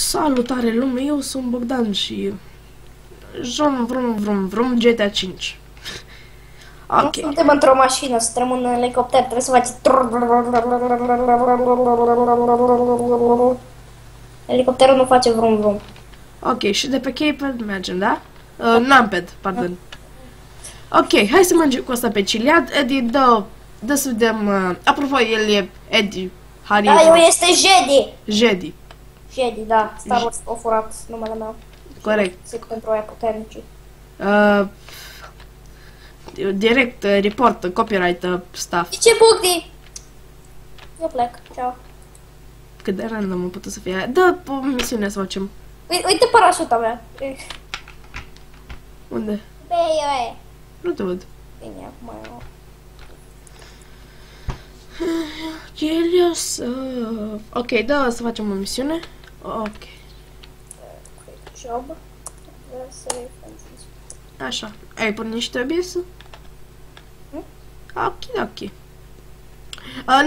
Salutare lume, eu sunt Bogdan și vrum GTA 5. Nu suntem într-o mașină, suntem în elicopter, trebuie să faci... Elicopterul nu face vrum vrum. Ok, și de pe K-pad mergem, da? Numpad, pardon. Ok, hai să mergem cu asta pe Ciliad. Eddie, dă să vedem... apropo, el e Eddie. Harry. Da, eu este Jedi. Jedi. Jedi, da. Star Wars a furat numele meu. Corect. Zic pentru aia puternici. Direct, report, copyright stuff. Ce Bugdi? Eu plec, ceau. Cât de random a putut să fie. Dă o misiune să facem. Uite parașuta mea. Unde? Pe e. Nu te văd. Bine, acum eu... Ok, da, să facem o misiune. Ok. Quick job. Așa. Ai pornit niște OBS-ul? Ok.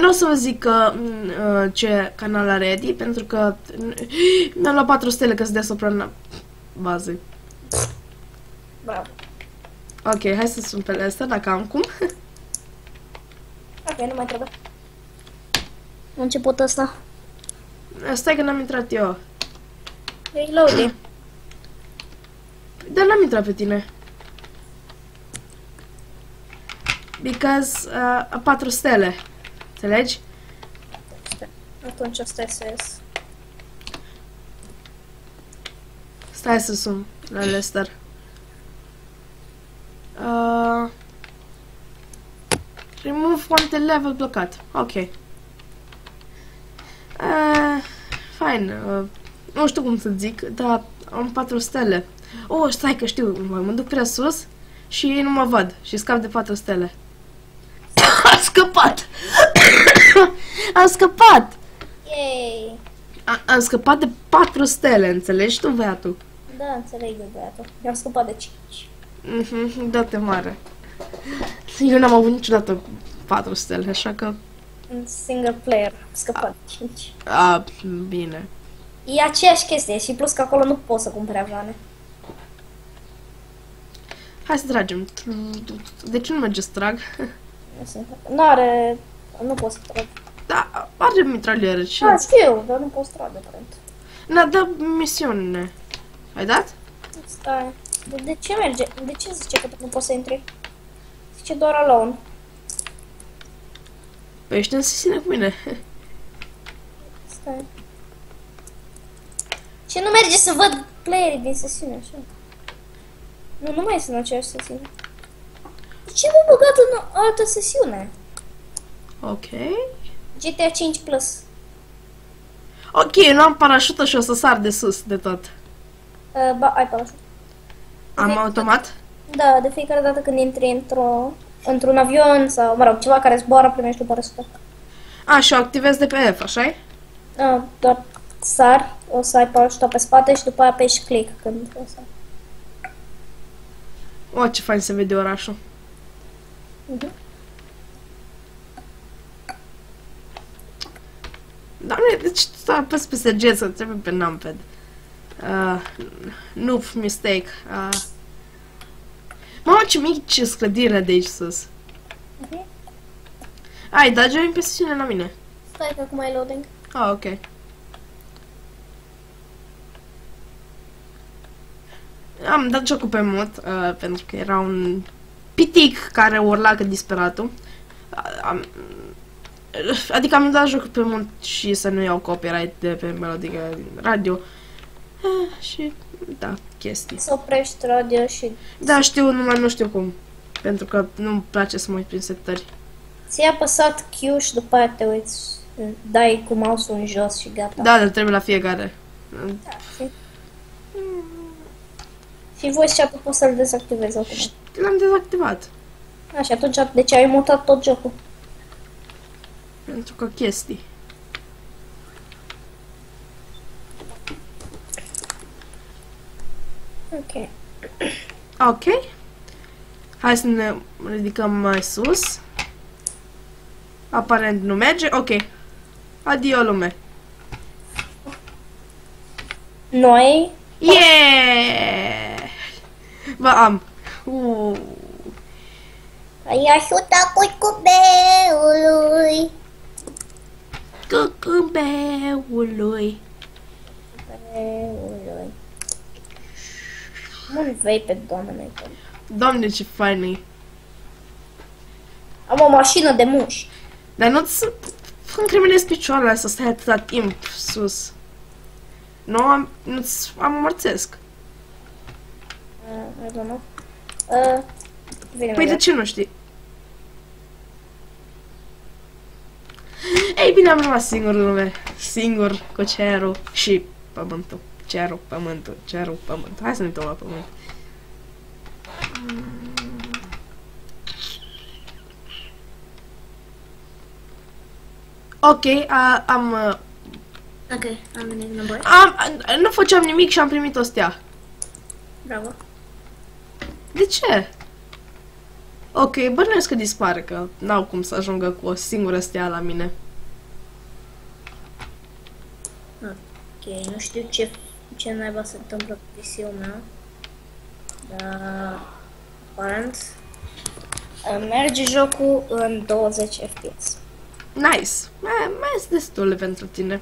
Nu o să vă zic ce canal are Eddie, pentru că mi-am luat 4 stele ca să dea deasupra bazei. Bravo. Ok, hai să sun pe asta dacă am cum. Ok, nu mai trebuie. A început ăsta. Stai că n-am intrat eu. Reloading. Dar n-am intrat pe tine. Because 4 stele. Înțelegi? Atunci stai să ies. Stai să sun la Lester. Remove one level blocat. Ok. Fine. Nu știu cum să zic, dar am 4 stele. Oh, stai că știu, mă duc prea sus și ei nu mă văd și scap de 4 stele. Am scăpat! Am scăpat! Yay! Am scăpat de 4 stele, înțelegi tu, băiatul? Da, înțeleg eu, băiatul. I-am scăpat de 5. Da-te mare. Eu n-am avut niciodată 4 stele, așa că... În single player am scăpat de 5. Bine. E aceeași chestie și plus că acolo nu poți să cumperi avioane. Hai să tragem. De ce nu merge să trag? N-are... Nu poți să tragi. Da, are mitraliere. Ce? Da, știu, dar nu poți trage, aparent. Na, dă misiune. Ai dat? Stai. De ce merge? De ce zice că nu poți să intri? Zice doar alone. Păi ești în sesiune cu mine. Stai. Ce nu merge să văd playerii din sesiune, așa? Nu mai sunt în aceeași sesiune. De ce m-am băgat în altă sesiune? Ok. GTA 5 Plus. Ok, eu nu am parașută și o să sar de sus de tot. Ba, ai parașut. Am automat? Da, de fiecare dată când intri într-un avion sau, mă rog, ceva care zboară, primești o parașută. Și o activez de pe F, așa-i? Doar sar, o să ai parașuta pe spate și după aia apeși click când o să... O, ce fain se vede orașul. Doamne, deci tu apăs pe SG să trebuie pe numpad. Noob mistake. Mamă, ce mici sclădirile de aici sus. Ai, da join pe sesiune la mine. Stai că acum ai loading. Ok. Am dat jocul pe mod, pentru că era un pitic care urla ca disperatul. Adică am dat jocul pe mod și să nu iau copyright de pe melodica din radio. Și, da, chestii. Să oprești radio și... Da, știu, numai nu știu cum. Pentru că nu-mi place să mă uit prin setări. Ți-ai apăsat Q și după aia te uiți, dai cu mouse-ul în jos și gata. Da, dar trebuie la fiecare. Da, și voice chat-ul poți să-l dezactivezi acum. L-am dezactivat. Așa, atunci de ce ai mutat tot jocul? Pentru că chestii. Ok. Ok. Hai să ne ridicăm mai sus. Aparent nu merge. Ok. Adio, lume. Noi... Yeah! Vă am. Ai ajutat cucumbeului. Cucumbeului. Nu vei pe doamne. Doamne, ce fain e. Am o mașină de mușchi. Dar nu-ți încremenezi picioarele să stai atâta timp sus. Nu-ți amorțesc. I don't know. Vine Păi de ce nu știi? Ei bine, am rămas singur în lume. Singur cu cerul și pământul. Cerul, pământul, cerul, pământul. Hai să ne uităm la pământ. Ok, am... Ok, am venit înapoi. Nu făceam nimic și am primit o stea. Bravo. De ce? Ok, bănuiesc că dispare, că n-au cum să ajungă cu o singură stea la mine. Ok, nu știu ce naiba se întâmplă cu PC-ul meu. Dar... aparent... merge jocul în 20 FPS. Nice! Mai sunt destule pentru tine.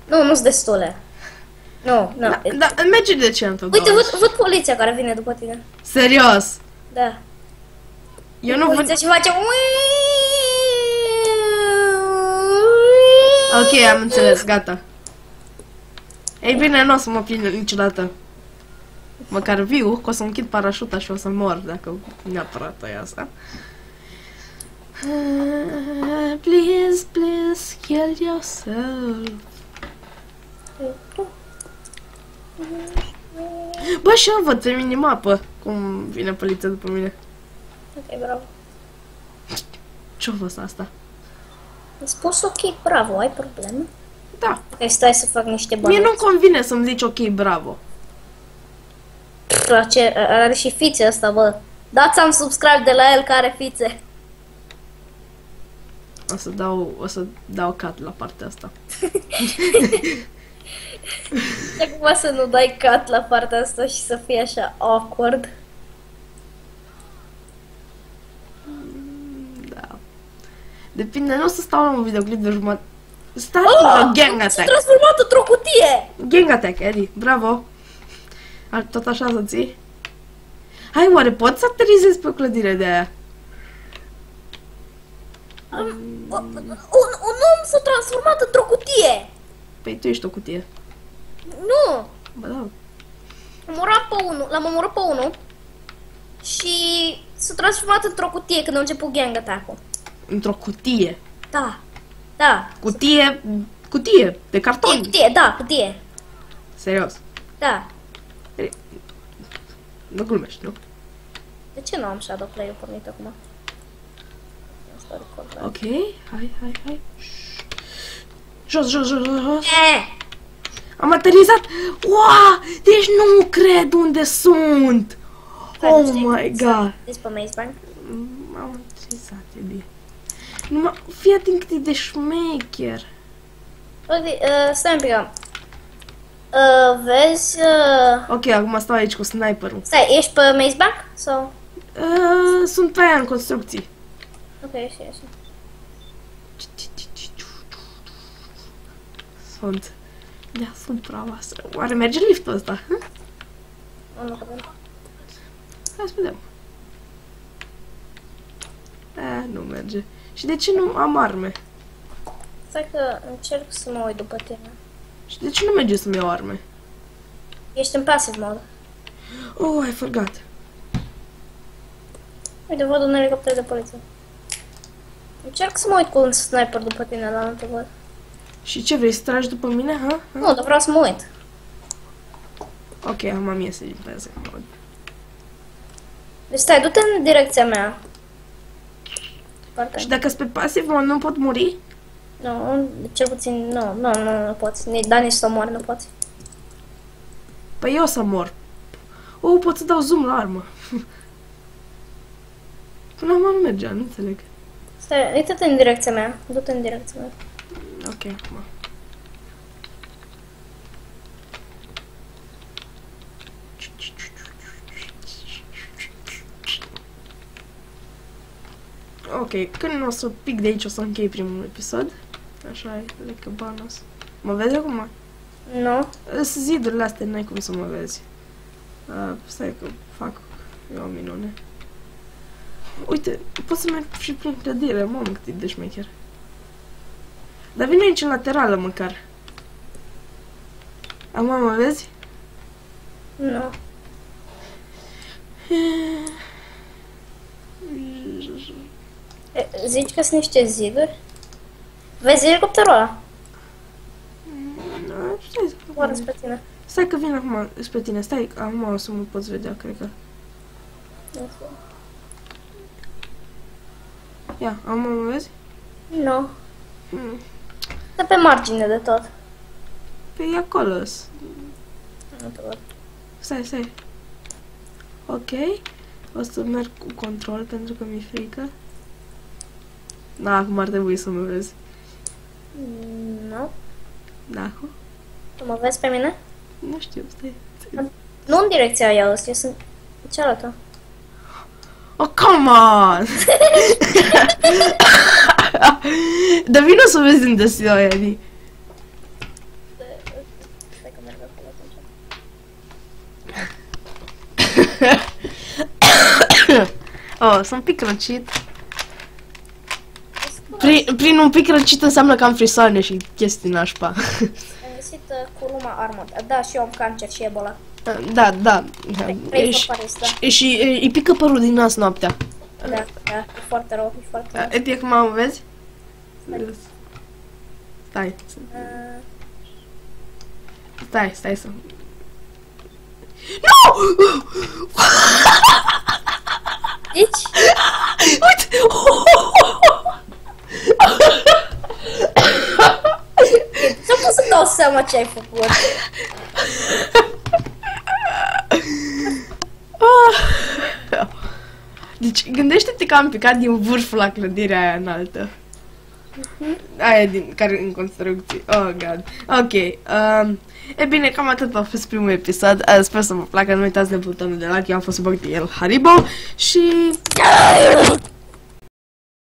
Nu, nu-s destule. Nu, nu. Da, merge decent. Uite, văd poliția care vine după tine. Serios! Da. Eu nu văd... Poliția și face... Ok, am înțeles, gata. Ei bine, nu o să mă prind niciodată. Măcar viu, că o să închid parașuta și o să mor dacă neapărat e asta. Please, please, kill yourself. Bă, și eu văd pe minimapă cum vine poliția după mine. Ok, bravo. Ce-a fost asta? Am spus ok, bravo, ai probleme? Da. Ok, stai să fac niște bani. Mie nu-mi convine să-mi zici ok, bravo. Are și fițe ăsta, bă. Dați-mi subscribe de la el care are fițe. O să dau cut la partea asta. Acum să nu dai cut la partea asta și să fie așa awkward. Da. Depinde, nu o să stau la un videoclip de jumătate. Starting a gang S-a attack. transformat într-o cutie! Gang attack, Eddie. Bravo. Tot așa să ții? Hai, oare pot să aterizezi pe o clădire de aia? Un om s-a transformat într-o cutie! Păi tu ești o cutie. Nu! Bă, da. L-am omorât pe unul și s-a transformat într-o cutie când a început gang attack-ul. Într-o cutie. Da, da. Cutie de carton. Cutie, da, cutie. Serios. Da. Nu glumești, nu? De ce nu am shadow play-ul pornit acum? Ok, hai. Jos. Am aterizat! Wow! Deci nu cred unde sunt! Oh my god! Ești pe Maze Bank? Am aterizat, e bine. Fii atent cât e de șmecher! Stai un pic. Vezi... Ok, acum stau aici cu sniperul. Stai, ești pe Maze Bank? Sau... Sunt pe aia în construcții. Ok, ieși. Sunt deasupra voastră. Oare merge liftul ăsta? Nu vedem. Hai să vedem. Nu merge. Și de ce nu am arme? Stai că încerc să mă uit după tine. Și de ce nu merge să-mi iau arme? Ești în passive mode. Oh, I forgot. Uite, văd un elicopter de poliție. Încerc să mă uit cu un sniper după tine, dar nu te văd. Și ce vrei, să tragi după mine, ha? Nu, dar vreau să mă uit. Ok, am iese din passive mode. Deci stai, du-te în direcția mea. Și dacă sunt pe passive mode, nu pot muri? Nu, cel puțin, nu poți. Dar nici să mori, nu poți. Păi eu o să mor. Pot să dau zoom la armă. Până acum nu mergea, nu înțeleg. Stai, uite-te în direcția mea. Du-te în direcția mea. Ok, acum. Ok, când o să pic de aici o să închei primul episod. Așa e, lecă banos. Mă vezi acum? Nu. Sunt zidurile astea, n-ai cum să mă vezi. Stai că fac eu o minune. Uite, pot să merg și prin clădire, mamă cât e de șmecher. Dar vine aici în laterală măcar. Acum mă vezi? Nu. Zici că sunt niște ziduri? Vezi elicopterul ăla? Oară spre tine. Stai că vin acum spre tine, stai, acum o să mă poți vedea, cred că. Ia, acum mă vezi? Nu. Stă pe margine de tot. Pe e acolo. Nu te văd. Stai. Ok. O să merg cu control pentru că mi-e frică. Da, acum ar trebui să mă vezi. Nu. Da, acum? Tu mă vezi pe mine? Nu știu, stai. Nu în direcția aia, eu sunt în cealaltă. Oh, come on! Dar vino să vezi unde sunt eu, Ani. Stai că merg acolo atunci. Oh, sunt un pic răcit. Prin un pic răcit înseamnă că am frisoane și chestii nașpa. Am găsit curuma armor. Da, și eu am cancer și ebola. Da. Și îi pică părul din nas noaptea. Da, e foarte rău, e foarte rău. Eti, acum mă vezi? Stai. Stai să... Nu! Deci? Uite! Ce-am pus să dau seama ce ai făcut? Deci, gândește-te că am picat din vârf la clădirea aia înaltă. Aia din care în construcție. Oh, God. Ok. E bine, cam atât a fost primul episod. Sper să vă placă. Nu uitați de butonul de like. Eu am fost Bogdiel Haribo și...